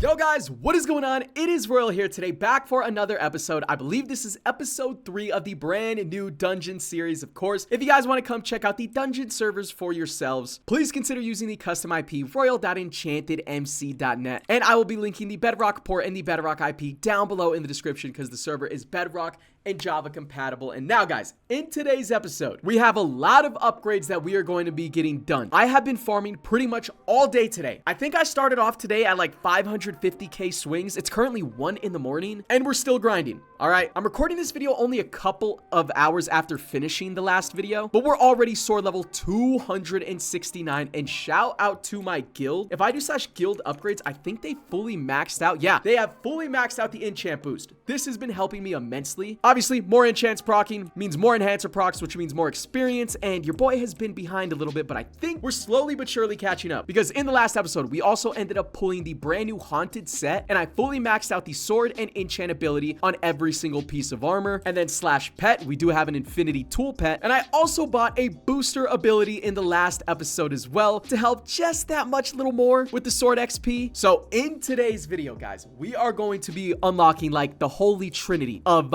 Yo guys, what is going on? It is Royal here today, back for another episode. I believe this is episode 3 of the brand new dungeon series. Of course, if you guys want to come check out the dungeon servers for yourselves, please consider using the custom IP royal.enchantedmc.net, and I will be linking the Bedrock Port and the Bedrock IP down below in the description because the server is Bedrock and Java compatible. And now guys, in today's episode, we have a lot of upgrades that we are going to be getting done. I have been farming pretty much all day today. I think I started off today at like 550k swings. It's currently 1 in the morning and we're still grinding. All right, I'm recording this video only a couple of hours after finishing the last video, but we're already sword level 269. And shout out to my guild. If I do /guild upgrades, I think they fully maxed out. Yeah, they have fully maxed out the enchant boost. This has been helping me immensely. Obviously, more enchants proccing means more enhancer procs, which means more experience, and your boy has been behind a little bit, but I think we're slowly but surely catching up, because in the last episode, we also ended up pulling the brand new haunted set, and I fully maxed out the sword and enchant ability on every single piece of armor. And then /pet, we do have an infinity tool pet, and I also bought a booster ability in the last episode as well to help just that much little more with the sword XP. So in today's video, guys, we are going to be unlocking like the holy trinity of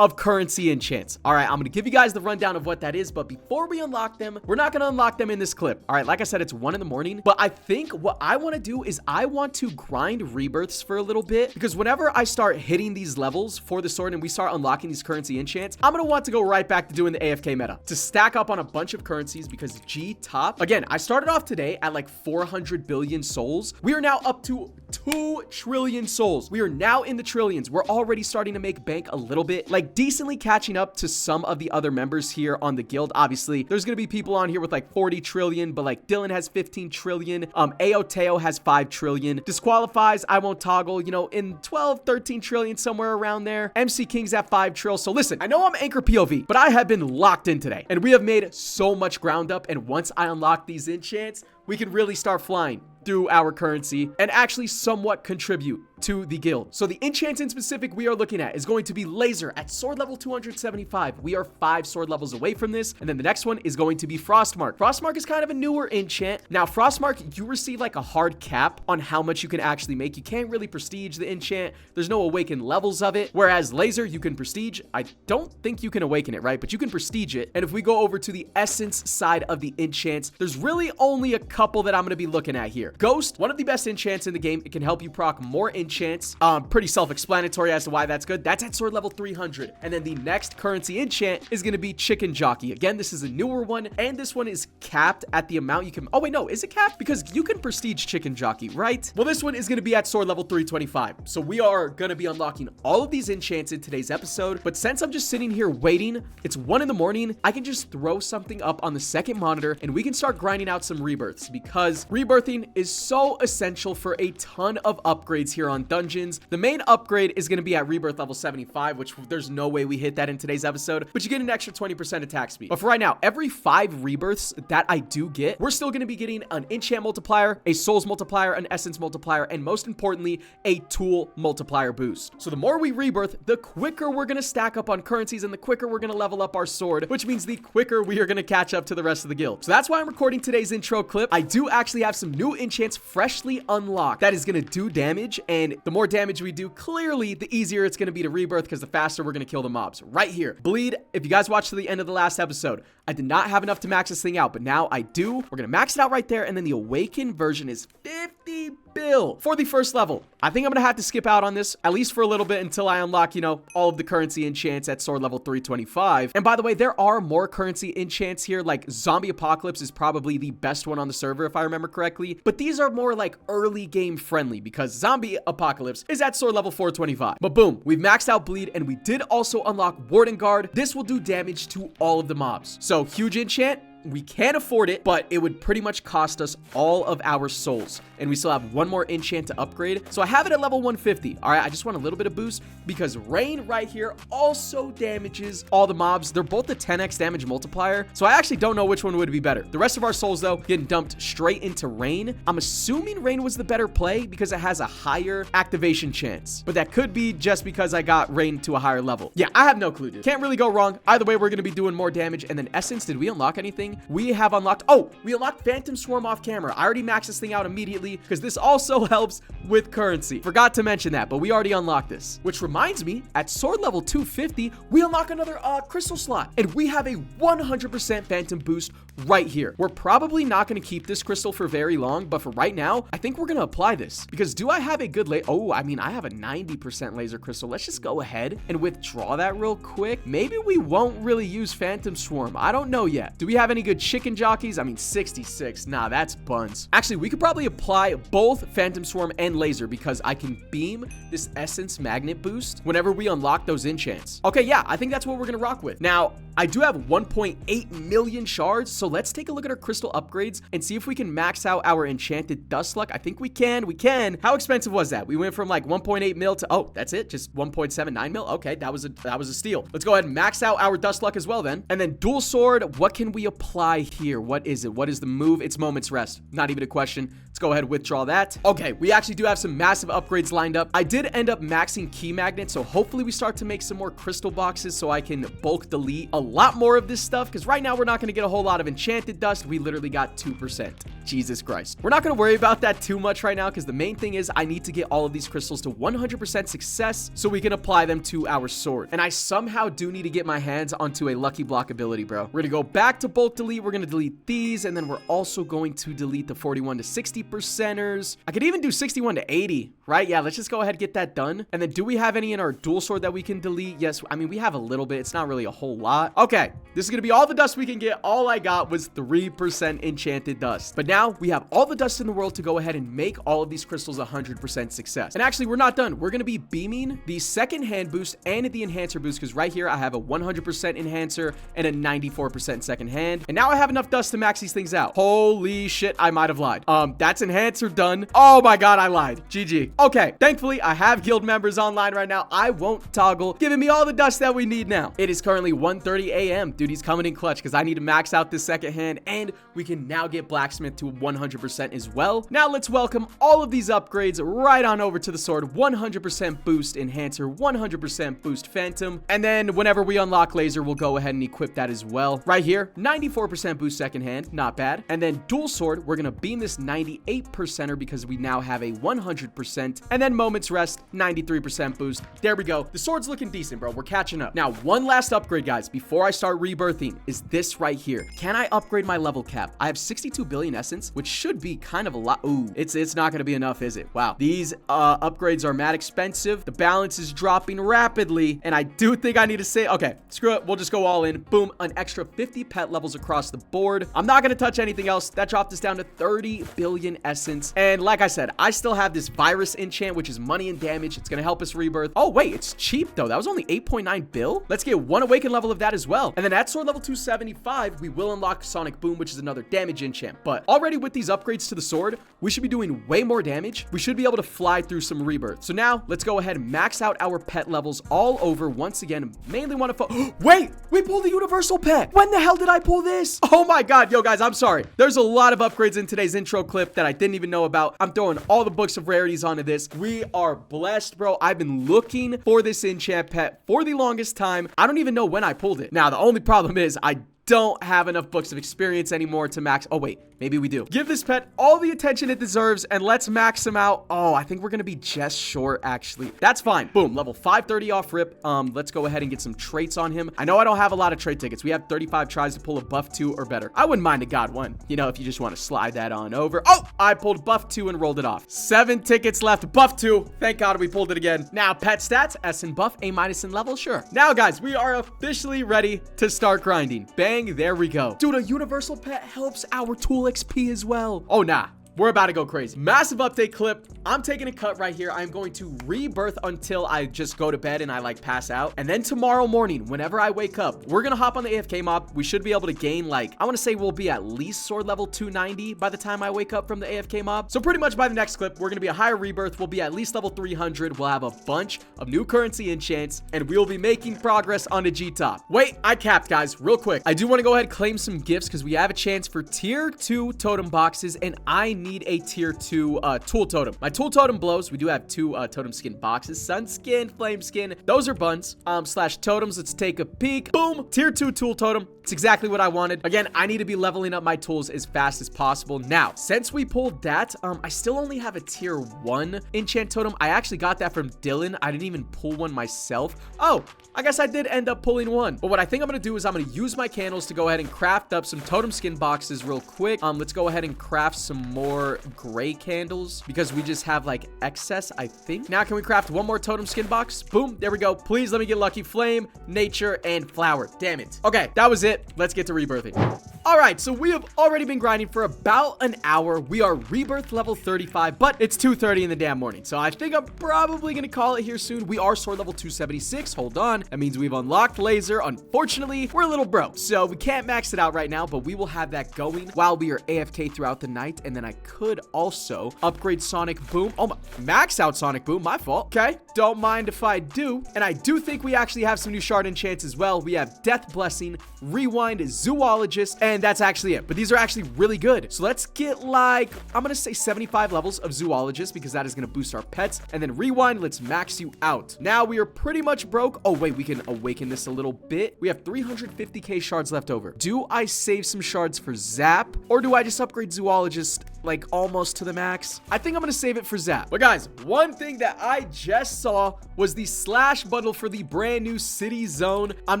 currency enchants. All right, I'm gonna give you guys the rundown of what that is, but before we unlock them, we're not gonna unlock them in this clip. All right, like I said, it's 1 in the morning, but I think what I want to do is I want to grind rebirths for a little bit, because whenever I start hitting these levels for the sword and we start unlocking these currency enchants, I'm gonna want to go right back to doing the AFK meta to stack up on a bunch of currencies, because G top, again, I started off today at like 400 billion souls. We are now up to 2 trillion souls. We are now in the trillions. We're already starting to make bank a little bit, like decently catching up to some of the other members here on the guild. Obviously, there's gonna be people on here with like 40 trillion, but like Dylan has 15 trillion. Aoteo has 5 trillion. Disqualifies, I won't toggle, you know, in 12, 13 trillion, somewhere around there. MC King's at 5 trill. So listen, I know I'm anchor POV, but I have been locked in today, and we have made so much ground up. And once I unlock these enchants, we can really start flying through our currency and actually somewhat contribute to the guild. So the enchant in specific we are looking at is going to be laser at sword level 275. We are 5 sword levels away from this. And then the next one is going to be frostmark. Frostmark is kind of a newer enchant. Now frostmark, you receive like a hard cap on how much you can actually make. You can't really prestige the enchant. There's no awakened levels of it. Whereas laser, you can prestige. I don't think you can awaken it, right? But you can prestige it. And if we go over to the essence side of the enchants, there's really only a couple that I'm going to be looking at here. Ghost, one of the best enchants in the game. It can help you proc more enchants. Pretty self-explanatory as to why that's good. That's at sword level 300. And then the next currency enchant is going to be chicken jockey. Again, this is a newer one, and this one is capped at the amount you can. Oh wait, no, is it capped? Because you can prestige chicken jockey, right? Well, this one is going to be at sword level 325. So we are going to be unlocking all of these enchants in today's episode. But since I'm just sitting here waiting, it's 1 in the morning, I can just throw something up on the second monitor and we can start grinding out some rebirths, because rebirthing is so essential for a ton of upgrades here on dungeons. The main upgrade is going to be at rebirth level 75, which there's no way we hit that in today's episode, but you get an extra 20% attack speed. But for right now, every 5 rebirths that I do get, we're still going to be getting an enchant multiplier, a souls multiplier, an essence multiplier, and most importantly, a tool multiplier boost. So the more we rebirth, the quicker we're going to stack up on currencies and the quicker we're going to level up our sword, which means the quicker we are going to catch up to the rest of the guild. So that's why I'm recording today's intro clip. I do actually have some new enchants freshly unlocked that is going to do damage, and the more damage we do, clearly the easier it's going to be to rebirth, because the faster we're going to kill the mobs. Right here, bleed. If you guys watched to the end of the last episode, I did not have enough to max this thing out, but now I do. We're going to max it out right there, and then the awakened version is 50 bill for the first level. I think I'm gonna have to skip out on this, at least for a little bit, until I unlock, you know, all of the currency enchants at sword level 325. And by the way, there are more currency enchants here, like Zombie Apocalypse is probably the best one on the server, if I remember correctly. But these are more like early game friendly, because Zombie Apocalypse is at sword level 425. But boom, we've maxed out bleed, and we did also unlock Warden Guard. This will do damage to all of the mobs. So huge enchant. We can afford it, but it would pretty much cost us all of our souls, and we still have one more enchant to upgrade. So I have it at level 150. All right, I just want a little bit of boost because rain right here also damages all the mobs. They're both the 10x damage multiplier, so I actually don't know which one would be better. The rest of our souls, though, getting dumped straight into rain. I'm assuming rain was the better play because it has a higher activation chance, but that could be just because I got rain to a higher level. Yeah, I have no clue, dude. Can't really go wrong. Either way, we're going to be doing more damage. And then Essence, did we unlock anything? We have unlocked, oh, we unlocked Phantom Swarm off camera. I already maxed this thing out immediately. immediately because this also helps with currency. Forgot to mention that, but we already unlocked this. Which reminds me, at sword level 250, we unlock another crystal slot, and we have a 100% phantom boost right here. We're probably not going to keep this crystal for very long, but for right now, I think we're going to apply this because do I have a good oh, I mean, I have a 90% laser crystal. Let's just go ahead and withdraw that real quick. Maybe we won't really use phantom swarm. I don't know yet. Do we have any good chicken jockeys? I mean, 66. Nah, that's buns. Actually, we could probably apply both phantom swarm and laser because I can beam this essence magnet boost whenever we unlock those enchants. Okay, yeah, I think that's what we're going to rock with. Now, I do have 1.8 million shards, so let's take a look at our crystal upgrades and see if we can max out our enchanted dust luck. I think we can. We can. How expensive was that? We went from like 1.8 mil to, oh, that's it, just 1.79 mil. Okay, that was a steal. Let's go ahead and max out our dust luck as well then. And then dual sword, what can we apply here? What is it? What is the move? It's Moment's Rest. Not even a question. Let's go ahead and withdraw that. Okay, we actually do have some massive upgrades lined up. I did end up maxing key magnet, so hopefully we start to make some more crystal boxes so I can bulk delete a lot more of this stuff, because right now we're not going to get a whole lot of enchanted dust. We literally got 2%. Jesus Christ. We're not going to worry about that too much right now, because the main thing is I need to get all of these crystals to 100% success so we can apply them to our sword. And I somehow do need to get my hands onto a lucky block ability, bro. We're going to go back to bulk delete. We're going to delete these, and then we're also going to delete the 41 to 60%ers. I could even do 61 to 80, right? Yeah, let's just go ahead and get that done. And then do we have any in our dual sword that we can delete? Yes, I mean, we have a little bit. It's not really a whole lot. Okay, this is going to be all the dust we can get. All I got was 3% enchanted dust. But now we have all the dust in the world to go ahead and make all of these crystals 100% success. And actually, we're not done. We're going to be beaming the second hand boost and the enhancer boost, because right here I have a 100% enhancer and a 94% second hand. And now I have enough dust to max these things out. Holy shit, I might have lied. That's enhancer done. Oh my god, I lied. GG. Okay, thankfully I have guild members online right now. I won't toggle, giving me all the dust that we need now. It is currently 1:30 a.m. Dude, he's coming in clutch because I need to max out this second hand, and we can now get blacksmith to 100% as well. Now let's welcome all of these upgrades right on over to the sword. 100% boost enhancer, 100% boost phantom, and then whenever we unlock laser, we'll go ahead and equip that as well. Right here, 94% boost second hand, not bad. And then dual sword, we're gonna beam this 98%er because we now have a 100%, and then Moment's Rest, 93% boost. There we go. The sword's looking decent, bro. We're catching up. Now, one last upgrade, guys, before I start rebirthing, is this right here. Can I upgrade my level cap? I have 62 billion essence, which should be kind of a lot. Ooh, it's not gonna be enough, is it? Wow. These upgrades are mad expensive. The balance is dropping rapidly, and I do think I need to say, okay, screw it. We'll just go all in. Boom, an extra 50 pet levels across the board. I'm not gonna touch anything else. That dropped us down to 30 billion essence. And like I said, I still have this virus enchant, which is money and damage. It's gonna help us rebirth. Oh wait, it's cheap though. That was only 8.9 bill. Let's get one awakened level of that as well. And then at sword level 275, we will unlock Sonic Boom, which is another damage enchant. But already with these upgrades to the sword, we should be doing way more damage. We should be able to fly through some rebirth. So now let's go ahead and max out our pet levels all over once again. Mainly want to wait, we pulled the universal pet. When the hell did I pull this? Oh my god. Yo guys, I'm sorry. There's a lot of upgrades in today's intro clip that I didn't even know about. I'm throwing all the books of rarities onto this. We are blessed, bro. I've been looking for this enchant pet for the longest time. I don't even know when I pulled it. Now, the only problem is I don't have enough books of experience anymore to max. Oh wait, maybe we do. Give this pet all the attention it deserves, and let's max him out. Oh, I think we're gonna be just short, actually. That's fine. Boom, level 530 off rip. Let's go ahead and get some traits on him. I know I don't have a lot of trait tickets. We have 35 tries to pull a buff 2 or better. I wouldn't mind a god 1, you know, if you just want to slide that on over. Oh, I pulled buff 2 and rolled it off. 7 tickets left. Buff 2. Thank god we pulled it again. Now, pet stats, S in buff, A- in level, sure. Now, guys, we are officially ready to start grinding. Bang. There we go. Dude, a universal pet helps our tool XP as well. Oh, nah. We're about to go crazy. Massive update clip. I'm taking a cut right here. I'm going to rebirth until I just go to bed and I like pass out. And then tomorrow morning, whenever I wake up, we're going to hop on the AFK mob. We should be able to gain like, I want to say we'll be at least sword level 290 by the time I wake up from the AFK mob. So pretty much by the next clip, we're going to be a higher rebirth. We'll be at least level 300. We'll have a bunch of new currency enchants, and we'll be making progress on the G-top. Wait, I capped, guys, real quick. I do want to go ahead and claim some gifts because we have a chance for tier 2 totem boxes, and I need need a tier 2 tool totem. My tool totem blows. We do have 2 totem skin boxes. Sun skin, flame skin. Those are buns slash totems. Let's take a peek. Boom. Tier 2 tool totem. It's exactly what I wanted. Again, I need to be leveling up my tools as fast as possible. Now, since we pulled that, I still only have a tier 1 enchant totem. I actually got that from Dylan. I didn't even pull one myself. Oh, I guess I did end up pulling one. But what I think I'm going to do is I'm going to use my candles to go ahead and craft up some totem skin boxes real quick. Let's go ahead and craft some more gray candles because we just have like excess, I think. Now, can we craft one more totem skin box? Boom. There we go. Please let me get lucky. Flame, nature, and flower. Damn it. Okay, that was it. Let's get to rebirthing. All right, so we have already been grinding for about an hour. We are rebirth level 35, but it's 2:30 in the damn morning. So I think I'm probably going to call it here soon. We are sword level 276. Hold on. That means we've unlocked laser. Unfortunately, we're a little broke, so we can't max it out right now, but we will have that going while we are AFK throughout the night. And then I could also upgrade Sonic Boom. Oh, max out Sonic Boom. My fault. Okay, don't mind if I do. And I do think we actually have some new shard enchants as well. We have Death Blessing, Rewind, Zoologist, and that's actually it. But these are actually really good. So let's get like, I'm going to say 75 levels of Zoologist because that is going to boost our pets. And then Rewind, let's max you out. Now we are pretty much broke. Oh, wait, we can awaken this a little bit. We have 350k shards left over. Do I save some shards for Zap or do I just upgrade Zoologist like almost to the max? I think I'm going to save it for Zap. But guys, one thing that I just saw was the slash bundle for the brand new city zone. I'm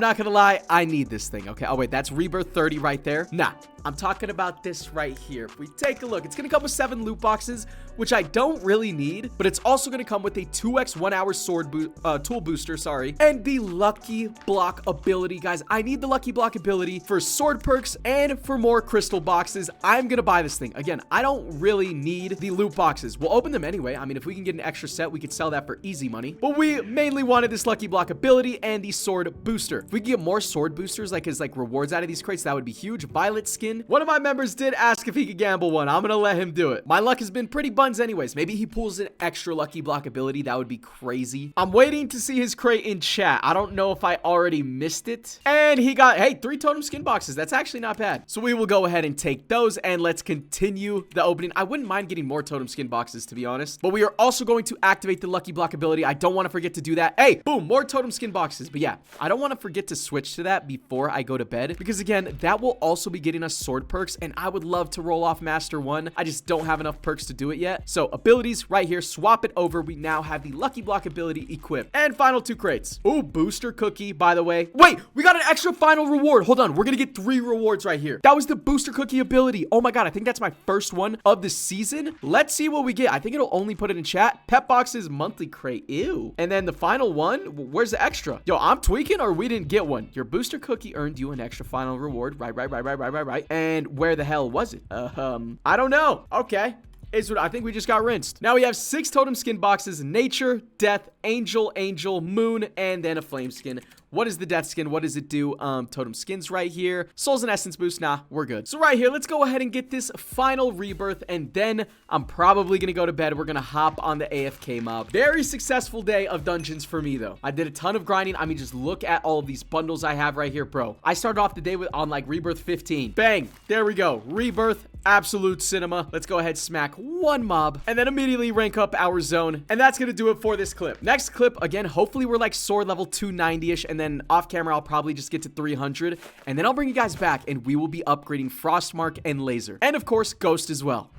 not going to lie. I need this thing. Okay. Oh, wait, that's Rebirth 30 right there. Nah, I'm talking about this right here. If we take a look, it's going to come with 7 loot boxes, which I don't really need, but it's also going to come with a 2x 1 hour sword tool booster, sorry, and the lucky block ability, guys. I need the lucky block ability for sword perks and for more crystal boxes. I'm going to buy this thing. Again, I don't really need the loot boxes. We'll open them anyway. I mean, if we can get an extra set, we could sell that for easy money, but we mainly wanted this lucky block ability and the sword booster. If we can get more sword boosters, like as like rewards out of these crates, that would be huge. Violet skin. One of my members did ask if he could gamble one. I'm gonna let him do it. My luck has been pretty buns anyways. Maybe he pulls an extra lucky block ability. That would be crazy. I'm waiting to see his crate in chat. I don't know if I already missed it. And he got, hey, 3 totem skin boxes. That's actually not bad. So we will go ahead and take those and let's continue the opening. I wouldn't mind getting more totem skin boxes, to be honest, but we are also going to activate the lucky block ability. I don't want to forget to do that. Hey, boom, more totem skin boxes. But yeah, I don't want to forget to switch to that before I go to bed because again, that will also be getting us sword perks and I would love to roll off Master 1. I just don't have enough perks to do it yet. So abilities right here, swap it over. We now have the lucky block ability equipped. And final 2 crates. Ooh, booster cookie, by the way. Wait, we got an extra final reward. Hold on, we're gonna get 3 rewards right here. That was the booster cookie ability. Oh my god, I think that's my first one of the season. Let's see what we get. I think it'll only put it in chat. Pet boxes monthly crate. Ew. And then the final one, where's the extra? Yo, I'm tweaking or we didn't get one. Your booster cookie earned you an extra final reward. Right. And where the hell was it? I don't know. Okay. I think we just got rinsed. Now we have 6 totem skin boxes: nature, death, angel, moon, and then a flame skin. What is the death skin? What does it do? Totem skins right here. Souls and essence boost. Nah, we're good. So right here, let's go ahead and get this final rebirth. And then I'm probably going to go to bed. We're going to hop on the AFK mob. Very successful day of dungeons for me, though. I did a ton of grinding. I mean, just look at all of these bundles I have right here, bro. I started off the day on like rebirth 15. Bang. There we go. Rebirth. Absolute cinema. Let's go ahead, smack 1 mob, and then immediately rank up our zone. And that's going to do it for this clip. Next clip, again, hopefully we're like sword level 290-ish, and then off camera, I'll probably just get to 300, and then I'll bring you guys back, and we will be upgrading frostmark and laser, and of course, ghost as well.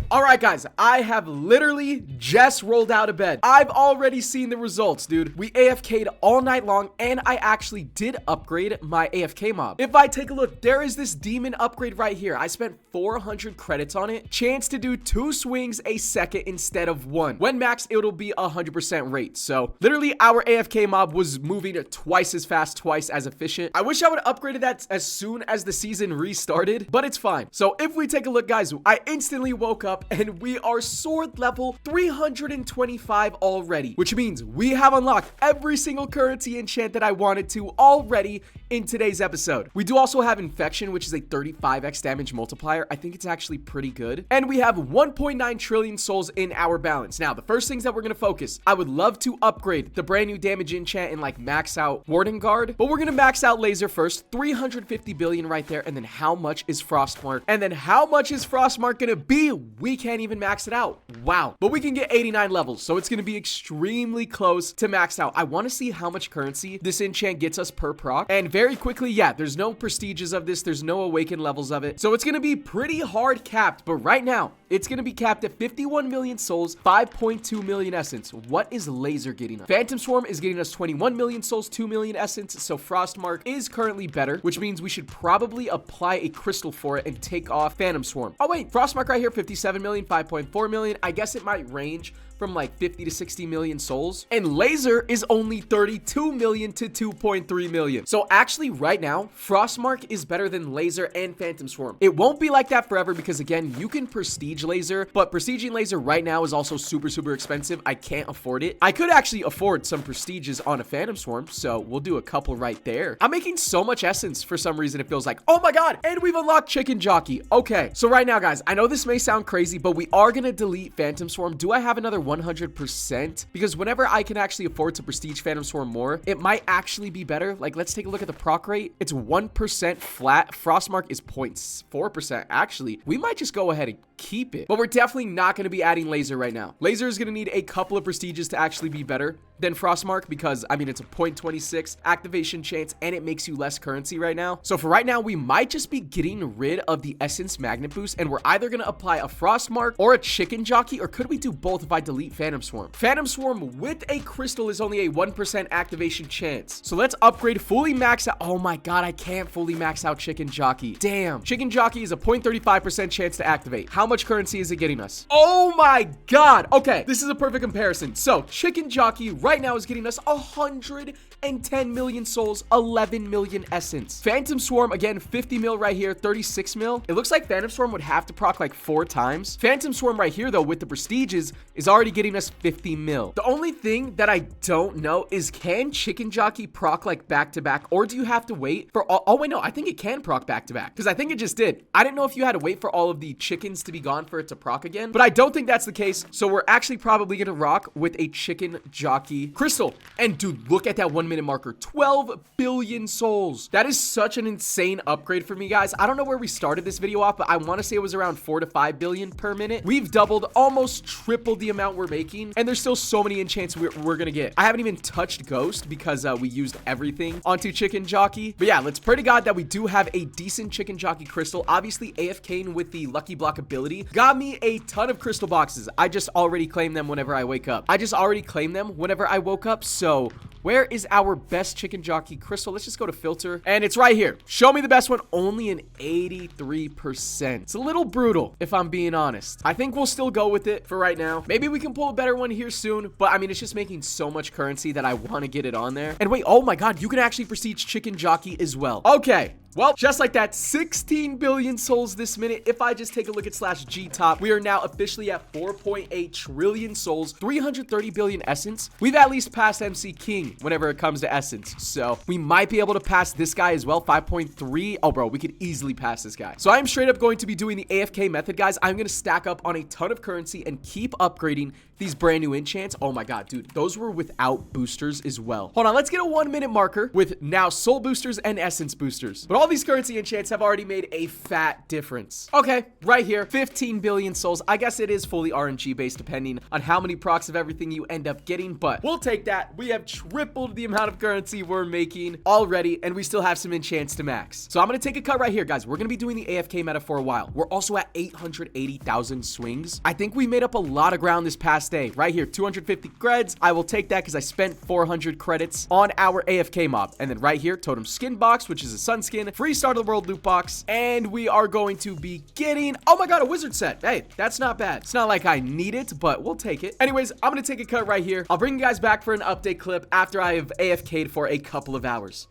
All right, guys, I have literally just rolled out of bed. I've already seen the results, dude. We AFK'd all night long, and I actually did upgrade my AFK mob. If I take a look, there is this demon upgrade right here. I spent 400 credits on it. Chance to do 2 swings a second instead of 1. When max, it'll be 100% rate. So literally, our AFK mob was moving twice as fast, twice as efficient. I wish I would have upgraded that as soon as the season restarted, but it's fine. So if we take a look, guys, I instantly woke up and we are sword level 325 already, which means we have unlocked every single currency enchant that I wanted to already in today's episode. We do also have infection, which is a 35x damage multiplier. I think it's actually pretty good. And we have 1.9 trillion souls in our balance. Now, the first things that we're going to focus, I would love to upgrade the brand new damage enchant and like max out Warden Guard, but we're going to max out laser first. 350 billion right there. And then how much is frostmark? And then how much is frostmark going to be? we can't even max it out. Wow. But we can get 89 levels, so it's going to be extremely close to maxed out. I want to see how much currency this enchant gets us per proc. And very quickly, yeah, there's no prestiges of this. There's no awakened levels of it. So it's going to be pretty hard capped. But right now, it's going to be capped at 51 million souls, 5.2 million essence. What is laser getting us? Phantom Swarm is getting us 21 million souls, 2 million essence. So frostmark is currently better, which means we should probably apply a crystal for it and take off Phantom Swarm. Oh wait, frostmark right here, 57 million, 5.4 million. I guess it might range from like 50 to 60 million souls. And laser is only 32 million to 2.3 million. So actually right now, frostmark is better than laser and Phantom Swarm. It won't be like that forever because again, you can prestige laser, but prestiging laser right now is also super expensive. I can't afford it. I could actually afford some prestiges on a Phantom Swarm, so we'll do a couple right there. I'm making so much essence for some reason. It feels like, oh my God, and we've unlocked chicken jockey. Okay, so right now guys, I know this may sound crazy, but we are gonna delete Phantom Swarm. Do I have another 100%? Because whenever I can actually afford to prestige Phantom Swarm more, it might actually be better. Like, let's take a look at the proc rate. It's 1% flat. Frostmark is 0.4%. Actually, we might just go ahead and keep it. But we're definitely not going to be adding laser right now. Laser is going to need a couple of prestiges to actually be better than frostmark because, I mean, it's a 0.26 activation chance and it makes you less currency right now. So for right now, we might just be getting rid of the essence magnet boost and we're either going to apply a frostmark or a chicken jockey, or could we do both if I delete Phantom Swarm? Phantom Swarm with a crystal is only a 1% activation chance. So let's upgrade, fully max out. Oh my God, I can't fully max out chicken jockey. Damn. Chicken jockey is a 0.35% chance to activate. How much currency is it getting us? Oh my God. Okay, this is a perfect comparison. So chicken jockey right now is getting us 110 million souls, 11 million essence. Phantom Swarm, again, 50 mil right here, 36 mil. It looks like Phantom Swarm would have to proc like 4 times. Phantom Swarm right here, though, with the prestiges, is already getting us 50 mil. The only thing that I don't know is, can chicken jockey proc like back to back, or do you have to wait for all? Oh wait, no, I think it can proc back to back because I think it just did. I didn't know if you had to wait for all of the chickens to be gone for it to proc again, but I don't think that's the case. So we're actually probably gonna rock with a chicken jockey crystal. And dude, look at that 1 minute marker, 12 billion souls. That is such an insane upgrade for me, guys. I don't know where we started this video off, but I want to say it was around 4 to 5 billion per minute. We've doubled, almost tripled the amount we're making, and there's still so many enchants we're gonna get. I haven't even touched ghost because we used everything onto chicken jockey. But yeah, let's pray to God that we do have a decent chicken jockey crystal. Obviously AFKing with the lucky block ability got me a ton of crystal boxes. I just already claim them whenever I wake up. I woke up. So where is our best chicken jockey crystal? Let's just go to filter, and it's right here. Show me the best one. Only an 83%. It's a little brutal, if I'm being honest. I think we'll still go with it for right now. Maybe we can pull a better one here soon, but I mean, it's just making so much currency that I want to get it on there. And wait, oh my God, you can actually prestige chicken jockey as well. Okay. Well, just like that, 16 billion souls this minute. If I just take a look at /G top, we are now officially at 4.8 trillion souls, 330 billion essence. We've at least passed MC King whenever it comes to essence. So we might be able to pass this guy as well, 5.3. Oh, bro, we could easily pass this guy. So I'm straight up going to be doing the AFK method, guys. I'm going to stack up on a ton of currency and keep upgrading these brand new enchants. Oh my God, dude, those were without boosters as well. Hold on, let's get a 1 minute marker with now soul boosters and essence boosters. But all these currency enchants have already made a fat difference. Okay, right here, 15 billion souls. I guess it is fully RNG based depending on how many procs of everything you end up getting, but we'll take that. We have tripled the amount of currency we're making already, and we still have some enchants to max. So I'm gonna take a cut right here, guys. We're gonna be doing the AFK meta for a while. We're also at 880,000 swings. I think we made up a lot of ground this past day. Right here, 250 creds. I will take that because I spent 400 credits on our AFK mob. And then right here, Totem skin box, which is a sun skin, free start of the world loot box, and we are going to be getting, oh my God, a wizard set. Hey, that's not bad. It's not like I need it, but we'll take it. Anyways, I'm gonna take a cut right here. I'll bring you guys back for an update clip after I have AFK'd for a couple of hours.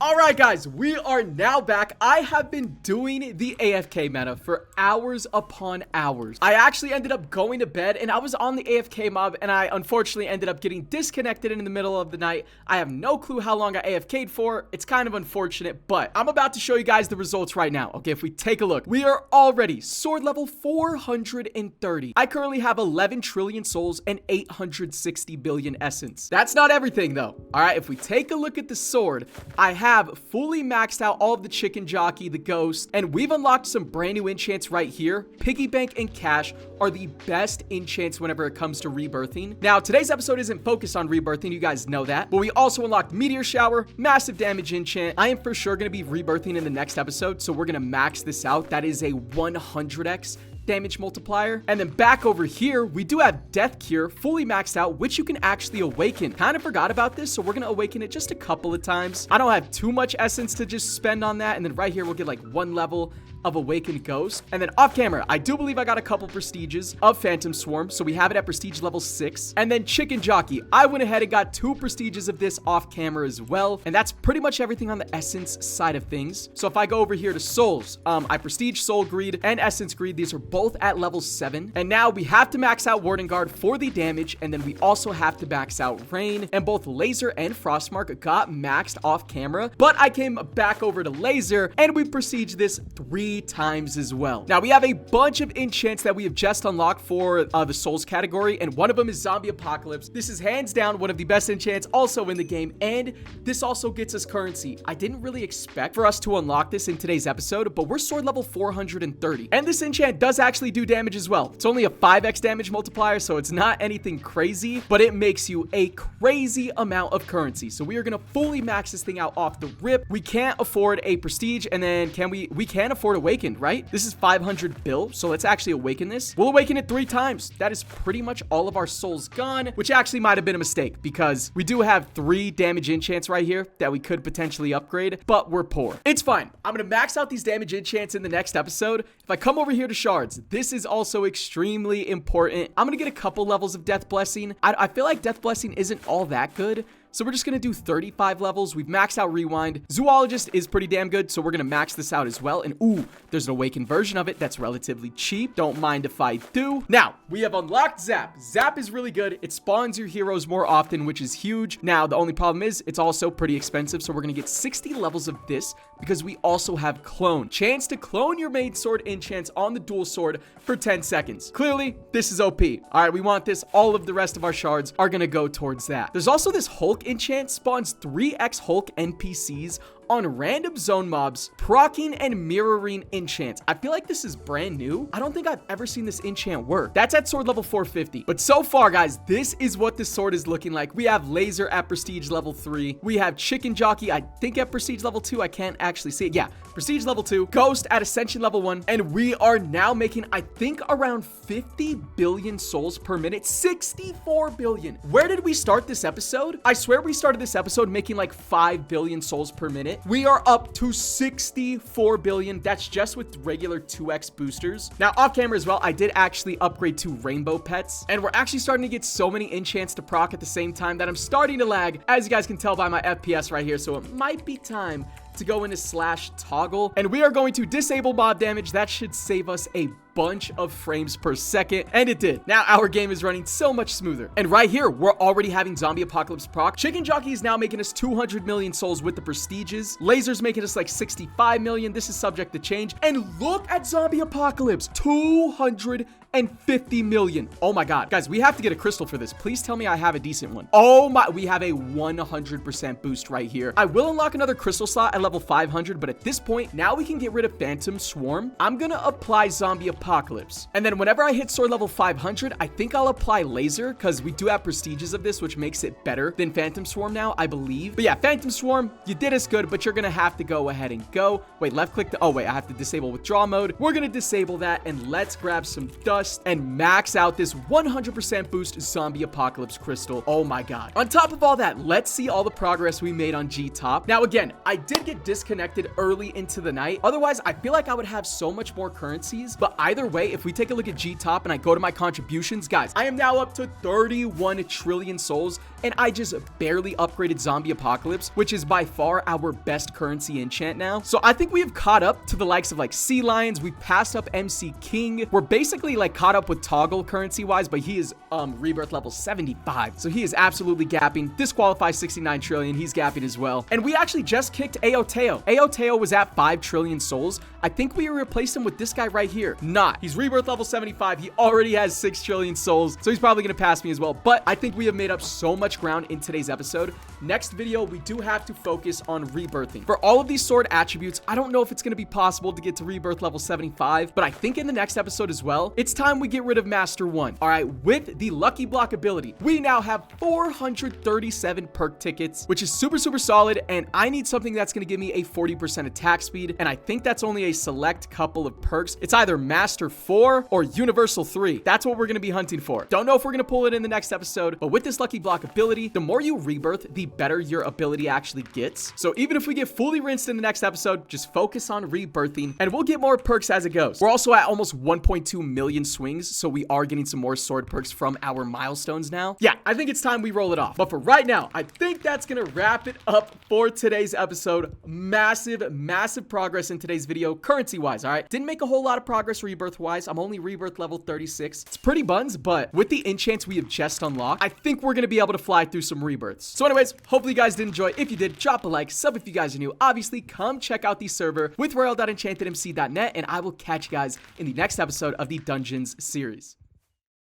All right, guys, we are now back. I have been doing the AFK meta for hours upon hours. I actually ended up going to bed, and I was on the AFK mob, and I unfortunately ended up getting disconnected in the middle of the night. I have no clue how long I AFK'd for. It's kind of unfortunate, but I'm about to show you guys the results right now. Okay, if we take a look, we are already sword level 430. I currently have 11 trillion souls and 860 billion essence. That's not everything, though. All right, if we take a look at the sword, I I have fully maxed out all of the chicken jockey, the ghost, and we've unlocked some brand new enchants right here. Piggy bank and cash are the best enchants whenever it comes to rebirthing. Now, today's episode isn't focused on rebirthing, you guys know that, but we also unlocked meteor shower, massive damage enchant. I am for sure going to be rebirthing in the next episode, so we're going to max this out. That is a 100x damage multiplier. And then back over here, we do have Death Cure fully maxed out, which you can actually awaken. Kind of forgot about this, so we're gonna awaken it just a couple of times. I don't have too much essence to just spend on that. And then right here, we'll get like 1 level of Awakened Ghost. And then off camera, I do believe I got a couple prestiges of Phantom Swarm, so we have it at prestige level 6. And then Chicken Jockey, I went ahead and got 2 prestiges of this off camera as well. And that's pretty much everything on the essence side of things. So if I go over here to souls, I prestige Soul Greed and Essence Greed. These are both at level 7. And now we have to max out Warden Guard for the damage, and then we also have to max out Rain. And both Laser and Frostmark got maxed off camera, but I came back over to Laser and we prestige this 3 times as well. Now we have a bunch of enchants that we have just unlocked for the souls category, and one of them is Zombie Apocalypse. This is hands down one of the best enchants also in the game, and this also gets us currency. I didn't really expect for us to unlock this in today's episode, but we're sword level 430, and this enchant does actually do damage as well. It's only a 5x damage multiplier, so it's not anything crazy, but it makes you a crazy amount of currency. So we are gonna fully max this thing out off the rip. We can't afford a prestige, and then we can afford Awakened, right? This is 500 bill, so let's actually awaken this. We'll awaken it 3 times. That is pretty much all of our souls gone, which actually might have been a mistake because we do have 3 damage enchants right here that we could potentially upgrade, but we're poor. It's fine. I'm gonna max out these damage enchants in the next episode. If I come over here to shards, this is also extremely important. I'm gonna get a couple levels of Death Blessing. I feel like Death Blessing isn't all that good, so we're just going to do 35 levels. We've maxed out Rewind. Zoologist is pretty damn good, so we're going to max this out as well. And ooh, there's an awakened version of it that's relatively cheap. Don't mind if I do. Now, we have unlocked Zap. Zap is really good. It spawns your heroes more often, which is huge. Now, the only problem is it's also pretty expensive, so we're going to get 60 levels of this because we also have Clone. Chance to clone your main sword enchants on the dual sword for 10 seconds. Clearly, this is OP. All right, we want this. All of the rest of our shards are going to go towards that. There's also this Hulk enchant, spawns 3x Hulk NPCs on random zone mobs, proccing and mirroring enchants. I feel like this is brand new. I don't think I've ever seen this enchant work. That's at sword level 450. But so far, guys, this is what this sword is looking like. We have Laser at prestige level 3. We have Chicken Jockey, I think at prestige level 2. I can't actually see it. Yeah, prestige level 2. Ghost at ascension level 1. And we are now making, I think, around 50 billion souls per minute. 64 billion. Where did we start this episode? I swear we started this episode making like 5 billion souls per minute. We are up to 64 billion. That's just with regular 2x boosters. Now, off camera as well, I did actually upgrade to rainbow pets, and we're actually starting to get so many enchants to proc at the same time that I'm starting to lag, as you guys can tell by my FPS right here. So it might be time to go into /toggle, and we are going to disable mob damage. That should save us a bunch of frames per second, and it did. Now our game is running so much smoother. And right here, we're already having Zombie Apocalypse proc. Chicken Jockey is now making us 200 million souls with the prestiges. Laser's making us like 65 million. This is subject to change. And look at Zombie Apocalypse, 250 million. Oh my god, guys, we have to get a crystal for this. Please tell me I have a decent one. Oh my, we have a 100% boost right here. I will unlock another crystal slot at level 500, but at this point, now we can get rid of Phantom Swarm. I'm gonna apply Zombie Apocalypse, and then whenever I hit sword level 500, I think I'll apply Laser, because we do have prestiges of this, which makes it better than Phantom Swarm now, I believe. But yeah, Phantom Swarm, you did us good, but you're gonna have to go ahead and go. Wait, left click oh wait, I have to disable withdraw mode. We're gonna disable that, and let's grab some dust and max out this 100% boost Zombie Apocalypse crystal. Oh my god. On top of all that, let's see all the progress we made on G-Top. Now again, I did get disconnected early into the night. Otherwise, I feel like I would have so much more currencies, but either way, if we take a look at G-Top and I go to my contributions, guys, I am now up to 31 trillion souls, and I just barely upgraded Zombie Apocalypse, which is by far our best currency enchant now. So I think we have caught up to the likes of like Sea Lions. We passed up MC King. We're basically like caught up with Toggle currency wise, but he is rebirth level 75. So he is absolutely gapping. Disqualify 69 trillion. He's gapping as well. And we actually just kicked Aoteo. Aoteo was at 5 trillion souls. I think we replaced him with this guy right here. not. He's rebirth level 75. He already has 6 trillion souls, so he's probably going to pass me as well. But I think we have made up so much ground in today's episode. Next video, we do have to focus on rebirthing. For all of these sword attributes, I don't know if it's going to be possible to get to rebirth level 75, but I think in the next episode as well, it's time we get rid of Master 1. All right, with the Lucky Block ability, we now have 437 perk tickets, which is super solid, and I need something that's going to give me a 40% attack speed, and I think that's only a select couple of perks. It's either Master 4 or Universal 3. That's what we're going to be hunting for. Don't know if we're going to pull it in the next episode, but with this Lucky Block ability, the more you rebirth, the better your ability actually gets. So even if we get fully rinsed in the next episode, just focus on rebirthing, and we'll get more perks as it goes. We're also at almost 1.2 million swings, so we are getting some more sword perks from our milestones now. Yeah, I think it's time we roll it off. But for right now, I think that's going to wrap it up for today's episode. Massive progress in today's video, currency-wise, all right? Didn't make a whole lot of progress rebirth-wise. I'm only rebirth level 36. It's pretty buns, but with the enchants we have just unlocked, I think we're going to be able to fly through some rebirths. So anyways, hopefully you guys did enjoy. If you did, drop a like, sub if you guys are new. Obviously, come check out the server with royal.enchantedmc.net, and I will catch you guys in the next episode of the Dungeons series.